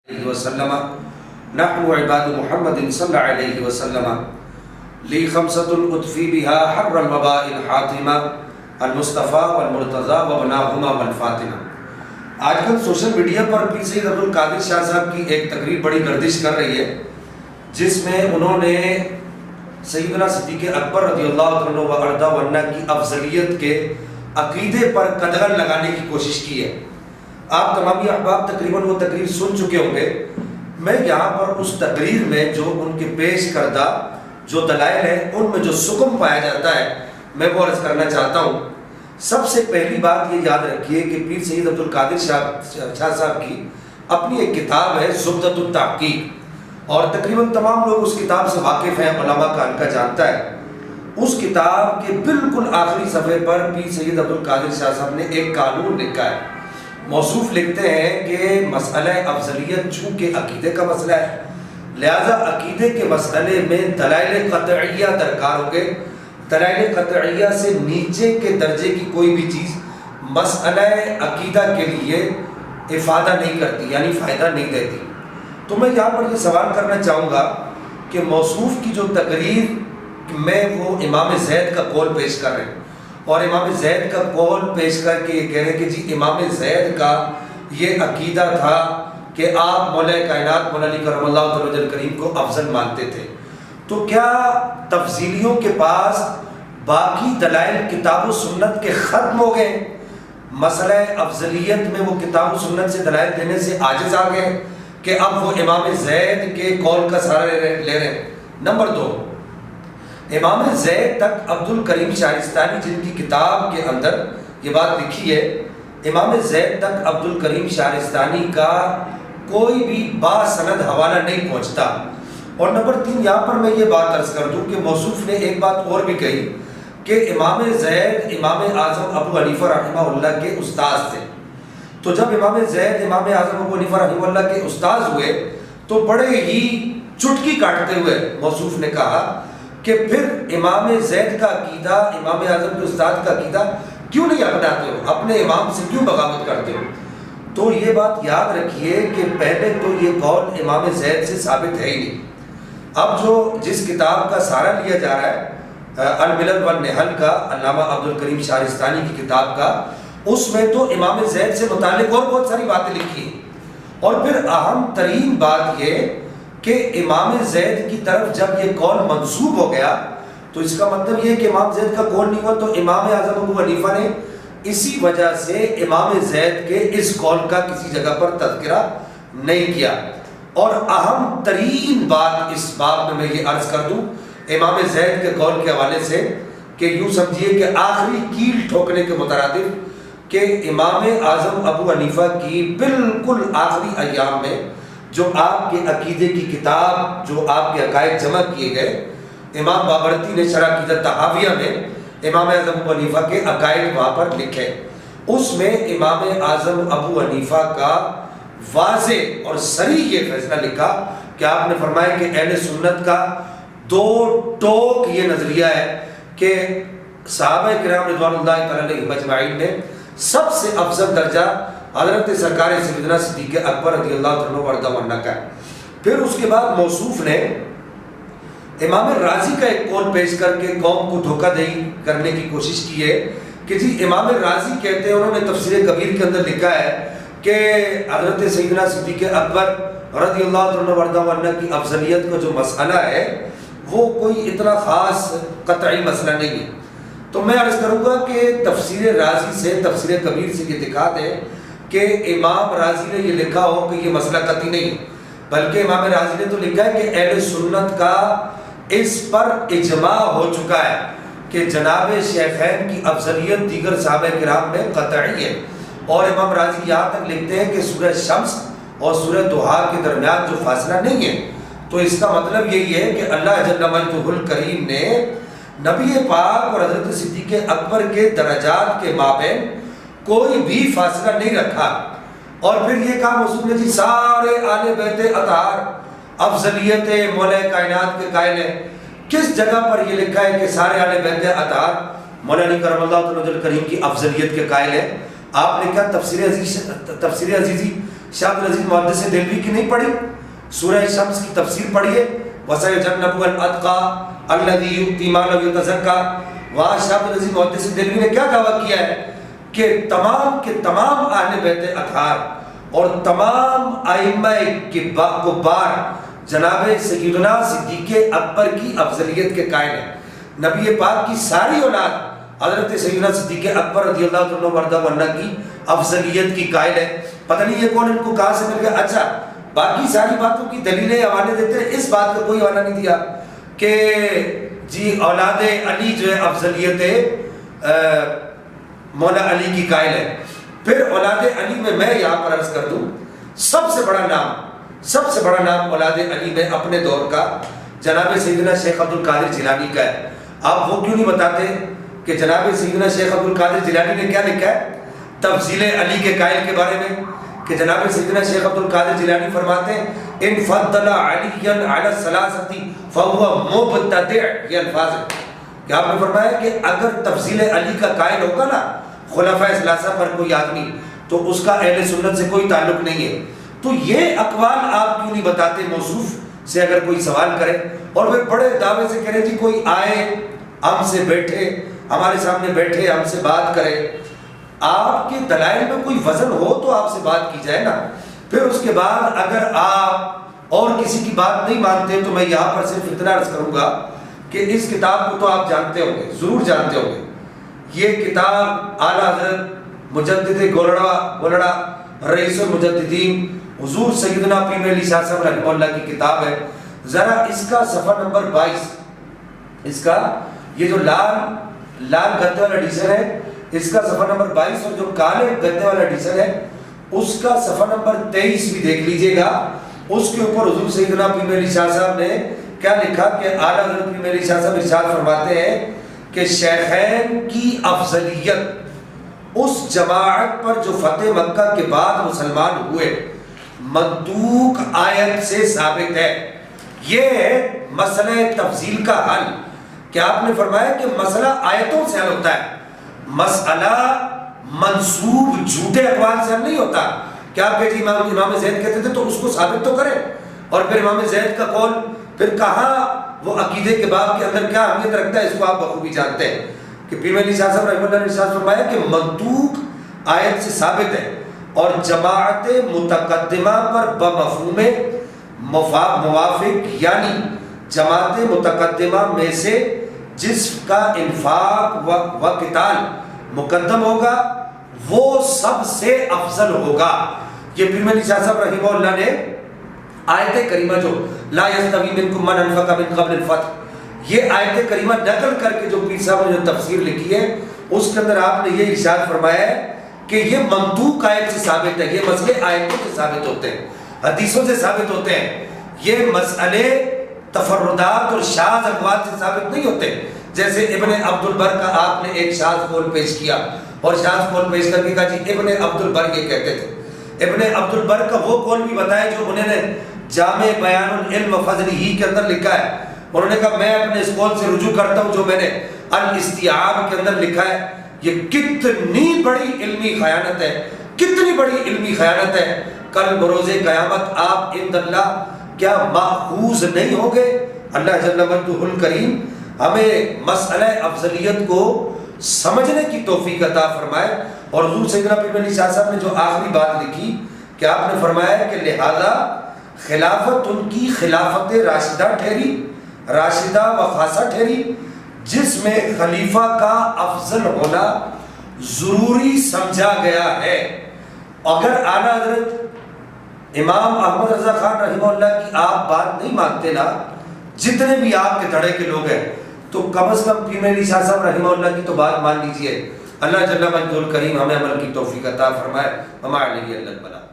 علیہ وسلم نحن عباد محمد صلی اللہ علیہ وسلم لی خمسۃ اطفی بها حر الوباء الحاتمہ المصطفیٰ والمرتضیٰ وابناہما والفاطمہ۔ آج کل سوشل میڈیا پر پیر سید عبد القادر شاہ صاحب کی ایک تقریر بڑی گردش کر رہی ہے، جس میں انہوں نے سیدنا صدیق اکبر رضی اللہ عنہ وارضہ عنہ کی افضلیت کے عقیدے پر قدغن لگانے کی کوشش کی ہے۔ آپ تمامی احباب تقریباً وہ تقریر سن چکے ہوں گے۔ میں یہاں پر اس تقریر میں جو ان کے پیش کردہ جو دلائل ہیں ان میں جو سکم پایا جاتا ہے میں وہ عرض کرنا چاہتا ہوں۔ سب سے پہلی بات یہ یاد رکھیے کہ پیر سید عبد القادر شاہ صاحب کی اپنی ایک کتاب ہے زبدۃ التحقیق، اور تقریباً تمام لوگ اس کتاب سے واقف ہیں، علماء کا ان کا جانتا ہے۔ اس کتاب کے بالکل آخری صفحے پر پیر سید عبد القادر شاہ صاحب نے ایک قانون لکھا ہے۔ موصوف لکھتے ہیں کہ مسئلہ افضلیت چونکہ عقیدے کا مسئلہ ہے، لہذا عقیدے کے مسئلے میں دلائل قطعیہ درکار ہوں گے۔ دلائل قطعیہ سے نیچے کے درجے کی کوئی بھی چیز مسئلہ عقیدہ کے لیے افادہ نہیں کرتی، یعنی فائدہ نہیں دیتی۔ تو میں یہاں پر یہ سوال کرنا چاہوں گا کہ موصوف کی جو تقریر میں وہ امام زید کا قول پیش کر رہے ہیں، اور امام زید کا قول پیش کر کے یہ کہہ رہے ہیں کہ جی امام زید کا یہ عقیدہ تھا کہ آپ مولا کائنات مولا علی کرم اللہ تعالی وجہ کریم کو افضل مانتے تھے، تو کیا تفضیلیوں کے پاس باقی دلائل کتاب و سنت کے ختم ہو گئے؟ مسئلہ افضلیت میں وہ کتاب و سنت سے دلائل دینے سے عاجز آ گئے کہ اب وہ امام زید کے قول کا سہارا لے رہے ہیں؟ نمبر دو، امام زید تک عبد الکریم شارستانی جن کی کتاب کے اندر یہ بات لکھی ہے، امام زید تک عبد الکریم شارستانی کا کوئی بھی باسند حوالہ نہیں پہنچتا۔ اور نمبر تین، یہاں پر میں یہ بات عرض کر دوں کہ موصوف نے ایک بات اور بھی کہی کہ امام زید امام اعظم ابو حنیفہ رحمہ اللہ کے استاذ تھے۔ تو جب امام زید امام اعظم ابو حنیفہ رحمہ اللہ کے استاذ ہوئے تو بڑے ہی چٹکی کاٹتے ہوئے موصوف نے کہا کہ پھر امام زید کا عقیدہ امام اعظم کے استاد کا عقیدہ کیوں نہیں اپناتے ہو، اپنے امام سے کیوں بغاوت کرتے ہو؟ تو یہ بات یاد رکھیے کہ پہلے تو یہ قول امام زید سے ثابت ہے ہی نہیں۔ اب جو جس کتاب کا سہارا لیا جا رہا ہے الملل والنحل کا، علامہ عبد الکریم شارستانی کی کتاب کا، اس میں تو امام زید سے متعلق اور بہت ساری باتیں لکھی ہیں۔ اور پھر اہم ترین بات یہ کہ امام زید کی طرف جب یہ قول منسوب ہو گیا تو اس کا مطلب یہ کہ امام زید کا قول نہیں ہوا، تو امام اعظم ابو حنیفہ نے اسی وجہ سے امام زید کے اس قول کا کسی جگہ پر تذکرہ نہیں کیا۔ اور اہم ترین بات اس باب میں یہ عرض کر دوں امام زید کے قول کے حوالے سے کہ یوں سمجھیے کہ آخری کیل ٹھوکنے کے مترادف کہ امام اعظم ابو حنیفہ کی بالکل آخری ایام میں جو آپ کے عقیدے کی کتاب جو آپ کے عقائد جمع کیے گئے، امام بابرتی نے شرح عقیدۃ طحاویہ میں امام اعظم ابو حنیفہ کے عقائد وہاں پر لکھے، اس میں امام اعظم ابو حنیفہ کا واضح اور صریح یہ فیصلہ لکھا کہ آپ نے فرمایا کہ اہل سنت کا دو ٹوک یہ نظریہ ہے کہ صحابہ کرام رضوان اللہ تعالی علیہم اجمعین نے سب سے افضل درجہ حضرت سرکار سیدنا صدیق اکبر رضی اللہ عنہ وارضہ عنہ کا ہے۔ پھر اس کے بعد موصوف نے امام راضی کا ایک قول پیش کر کے قوم کو دھوکہ دہی کرنے کی کوشش کی ہے کہ جی امام راضی کہتے ہیں، انہوں نے تفسیر کبیر کے اندر لکھا ہے کہ حضرت سیدنا صدیق اکبر رضی اللہ عنہ وارضہ عنہ کی افضلیت کا جو مسئلہ ہے وہ کوئی اتنا خاص قطعی مسئلہ نہیں ہے۔ تو میں عرض کروں گا کہ تفسیر راضی سے تفسیر کبیر سے یہ دکھا دیں کہ امام راضی نے یہ لکھا ہو کہ یہ مسئلہ قطعی نہیں ہے، بلکہ امام راضی نے تو لکھا ہے کہ اہل سنت کا اس پر اجماع ہو چکا ہے کہ جناب شیخین کی افضلیت دیگر صحابہ کرام میں قطعی ہے۔ اور امام راضی یہاں تک لکھتے ہیں کہ سورہ شمس اور سورہ ضحیٰ کے درمیان جو فاصلہ نہیں ہے، تو اس کا مطلب یہی ہے کہ اللہ جل مجدہ الکریم نے نبی پاک اور حضرت صدیق اکبر کے درجات کے مابین کوئی بھی فاصلہ نہیں رکھا۔ اور پھر یہ کہا موصوف نے جی سارے آل بیت اطہار افضلیت مولا کائنات کے قائل ہیں۔ کس جگہ پر یہ لکھا ہے کہ سارے آل بیت اطہار مولا علی کرم اللہ تعالی وجہ کریم کی افضلیت کے قائل ہیں؟ آپ نے کہا تفسیر عزیزی شاہ عبدالعزیز محدث دہلوی کی نہیں پڑھی؟ سورہ شمس کی تفسیر پڑھیے، وَسَيُجَنَّبُهَا الْأَتْقَى الَّذِي يُؤْتِي مَالَهُ يَتَزَكَّى۔ وہاں شاہ عبدالعزیز محدث دہلوی نے کیا دعویٰ کیا ہے کہ تمام کے تمام اہل بیت اطہار اور تمام ائمہ کبار جناب سیدنا صدیق اکبر کی افضلیت کے قائل ہیں۔ نبی پاک کی ساری اولاد حضرت سیدنا صدیق اکبر رضی اللہ عنہ وارضہ عنہ کی افضلیت کی قائل ہے۔ پتہ نہیں یہ کون ان کو کہاں سے مل گیا۔ اچھا، باقی ساری باتوں کی دلیلیں حوالے دیتے ہیں، اس بات کا کوئی حوالہ نہیں دیا کہ جی اولاد علی جو ہے افضلیت مولا علی کی قائل ہے۔ پھر اولاد علی میں یہاں پر عرض کر دوں، سب سے بڑا نام اولاد علی میں اپنے دور کا جناب سیدنا شیخ عبد القادر جیلانی کا ہے۔ آپ وہ کیوں نہیں بتاتے کہ جناب سیدنا شیخ عبد القادر جیلانی نے کیا لکھا ہے تفضیل علی کے قائل کے بارے میں؟ کہ جناب سیدنا شیخ عبد القادر جیلانی فرماتے ہیں ان فضل علی علی الثلاثه فهو مبتدع، یہ الفاظ ہے کہ آپ نے فرمایا کہ اگر تفضیل علی کا قائل ہوگا نا خلفاء ثلاثہ پر کوئی آدمی تو اس کا اہل سنت سے کوئی تعلق نہیں ہے۔ تو یہ اقوال آپ کیوں نہیں بتاتے موصوف سے اگر کوئی سوال کرے، اور پھر بڑے دعوے سے کہہ رہے جی کوئی آئے ہم سے بیٹھے، ہمارے سامنے بیٹھے ہم سے بات کرے۔ آپ کے دلائل میں کوئی وزن ہو تو آپ سے بات کی جائے نا۔ پھر اس کے بعد اگر آپ اور کسی کی بات نہیں مانتے تو میں یہاں پر صرف اتنا عرض کروں گا کہ اس کتاب کو تو آپ جانتے ہوں گے، ضرور جانتے ہوں گے۔ یہ کتاب اعلیٰ حضرت مجدد گولڑا رئیس المجددین حضور سیدنا پیر علی شاہ صاحب رحمہ اللہ کی کتاب ہے۔ ذرا اس کا صفحہ نمبر 22، اس کا یہ جو لال گدے والا ایڈیشن ہے اس کا صفحہ نمبر 22، اور جو کالے گدے والا ایڈیشن ہے اس کا صفحہ نمبر 23 بھی دیکھ لیجئے گا۔ اس کے اوپر حضور سیدنا پیر علی شاہ صاحب نے کیا لکھا کہ اعلیٰ حضرت پیر علی شاہ صاحب ارشاد فرماتے ہیں کہ شیخین کی افضلیت اس جماعت پر جو فتح مکہ کے بعد مسلمان ہوئے منطوق آیت سے ثابت ہے۔ یہ مسئلہ تفضیل کا حل کہ آپ نے فرمایا کہ مسئلہ آیتوں سے حل ہوتا ہے، مسئلہ منسوب جھوٹے اقوال سے حل نہیں ہوتا۔ کیا آپ کہتے امام زید کہتے تھے تو اس کو ثابت تو کریں، اور پھر امام زید کا قول پھر کہاں وہ عقیدے کے باب کے اندر کیا اہمیت رکھتا ہے، اس کو آپ بخوبی جانتے ہیں کہ پیر علی شاہ صاحب رحمہ اللہ نے ارشاد فرمایا کہ منطوق آیت سے ثابت ہے، اور جماعت متقدمہ پر بمفہوم موافق یعنی جماعت متقدمہ میں سے جس کا انفاق و قتال مقدم ہوگا وہ سب سے افضل ہوگا۔ یہ پیر علی شاہ صاحب رحمہ اللہ نے آیت کریمہ جو لا یستوی منکم من انفق من قبل الفتح، یہ آیت کریمہ نقل کر کے جو پیر صاحب نے جو تفسیر لکھی ہے اس کے اندر آپ نے یہ ارشاد فرمایا ہے کہ یہ منطوق آیت سے ثابت ہے۔ یہ مسئلے آیتوں سے ثابت ہوتے ہیں، حدیثوں سے ثابت ہوتے ہیں، یہ مسئلے تفردات اور شاذ اقوال سے ثابت نہیں ہوتے۔ جیسے ابن عبد البر کا آپ نے ایک شاذ قول پیش کیا اور شاذ قول پیش کر کے کہا جی ابن عبد البر یہ کہتے تھے۔ ابن عبد البر کا وہ قول بھی بتایا جو انہوں نے جامع بیان العلم و فضلہ کے اندر لکھا ہے۔ انہوں نے کہا میں اپنے اس قول سے رجوع کرتا ہوں جو میں نے الاستیعاب کے اندر لکھا ہے۔ یہ کتنی بڑی علمی خیانت ہے، کتنی بڑی علمی خیانت ہے۔ کل بروز قیامت آپ عند اللہ کیا ماخوذ نہیں ہوگے؟ اللہ جل مجدہ الکریم ہمیں مسئلہ افضلیت کو سمجھنے کی توفیق عطا فرمائے۔ اور حضور سیدنا پیر علی شاہ صاحب نے جو آخری بات لکھی کہ آپ نے فرمایا کہ لہذا خلافت ان کی خلافت راشدہ ٹھہری، راشدہ و خاصہ ٹھہری، جس میں خلیفہ کا افضل ہونا ضروری سمجھا گیا ہے۔ اگر اعلیٰ حضرت امام احمد رضا خان رحمہ اللہ کی آپ بات نہیں مانتے نا، جتنے بھی آپ کے دھڑے کے لوگ ہیں، تو کم از کم پیر علی شاہ صاحب رحمہ اللہ کی تو بات مان لیجئے۔ اللہ جل مجدہ الکریم ہمیں عمل کی توفیق عطا فرمائے۔ وما علیہ الا البلاغ۔